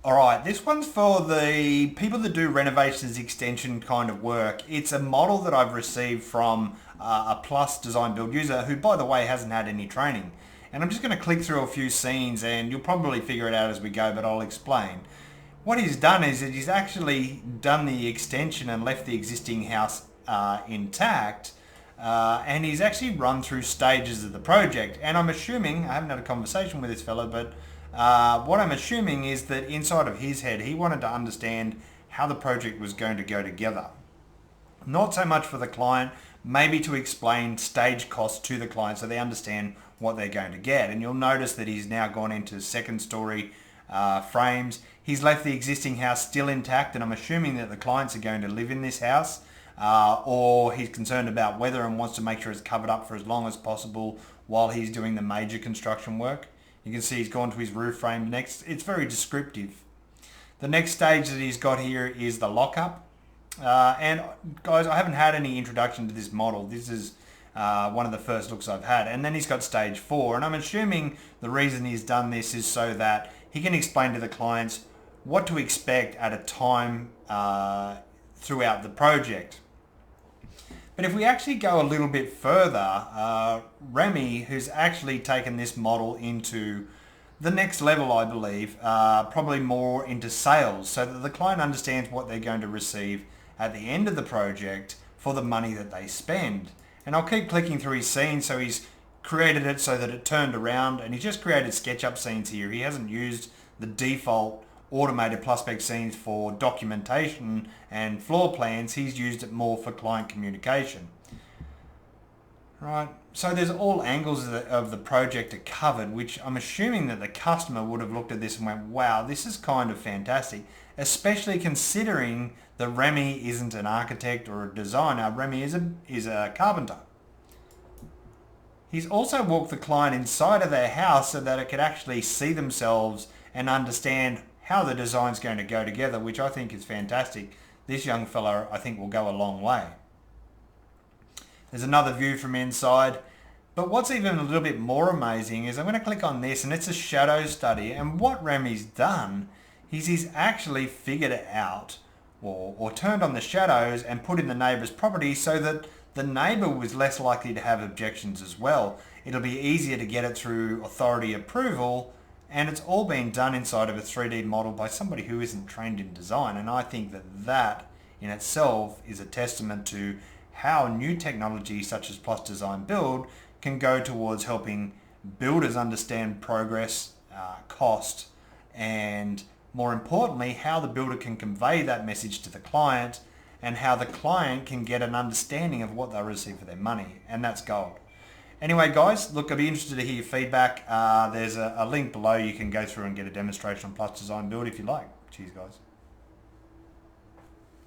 Alright, this one's for the people that do renovations extension kind of work. It's a model that I've received from a Plus Design Build user who, by the way, hasn't had any training. And I'm just going to click through a few scenes and you'll probably figure it out as we go, but I'll explain. What he's done is that he's actually done the extension and left the existing house intact. And he's actually run through stages of the project. And I'm assuming, I haven't had a conversation with this fella, but what I'm assuming is that inside of his head, he wanted to understand how the project was going to go together. Not so much for the client, maybe to explain stage costs to the client so they understand what they're going to get. And you'll notice that he's now gone into second story frames. He's left the existing house still intact, and I'm assuming that the clients are going to live in this house. Or he's concerned about weather and wants to make sure it's covered up for as long as possible while he's doing the major construction work. You can see he's gone to his roof frame next. It's very descriptive. The next stage that he's got here is the lockup. And guys, I haven't had any introduction to this model. This is one of the first looks I've had. And then he's got stage 4. And I'm assuming the reason he's done this is so that he can explain to the clients what to expect at a time throughout the project. But if we actually go a little bit further, Remy, who's actually taken this model into the next level, I believe, probably more into sales, so that the client understands what they're going to receive at the end of the project for the money that they spend. And I'll keep clicking through his scenes. So he's created it so that it turned around, and he's just created SketchUp scenes here. He hasn't used the default automated PlusSpec scenes for documentation and floor plans. He's used it more for client communication. Right, so there's all angles of the project are covered, which I'm assuming that the customer would have looked at this and went, wow, this is kind of fantastic, especially considering that Remy isn't an architect or a designer. Remy is a carpenter. He's also walked the client inside of their house so that it could actually see themselves and understand how the design's going to go together, which I think is fantastic. This young fella, I think, will go a long way. There's another view from inside. But what's even a little bit more amazing is I'm going to click on this, and it's a shadow study. And what Remy's done is he's actually figured it out or turned on the shadows and put in the neighbour's property so that the neighbour was less likely to have objections as well. It'll be easier to get it through authority approval. And it's all been done inside of a 3D model by somebody who isn't trained in design. And I think that that in itself is a testament to how new technology such as Plus Design Build can go towards helping builders understand progress, cost, and more importantly, how the builder can convey that message to the client and how the client can get an understanding of what they'll receive for their money. And that's gold. Anyway, guys, look, I'd be interested to hear your feedback. There's a link below. You can go through and get a demonstration on Plus Design Build if you like. Cheers, guys.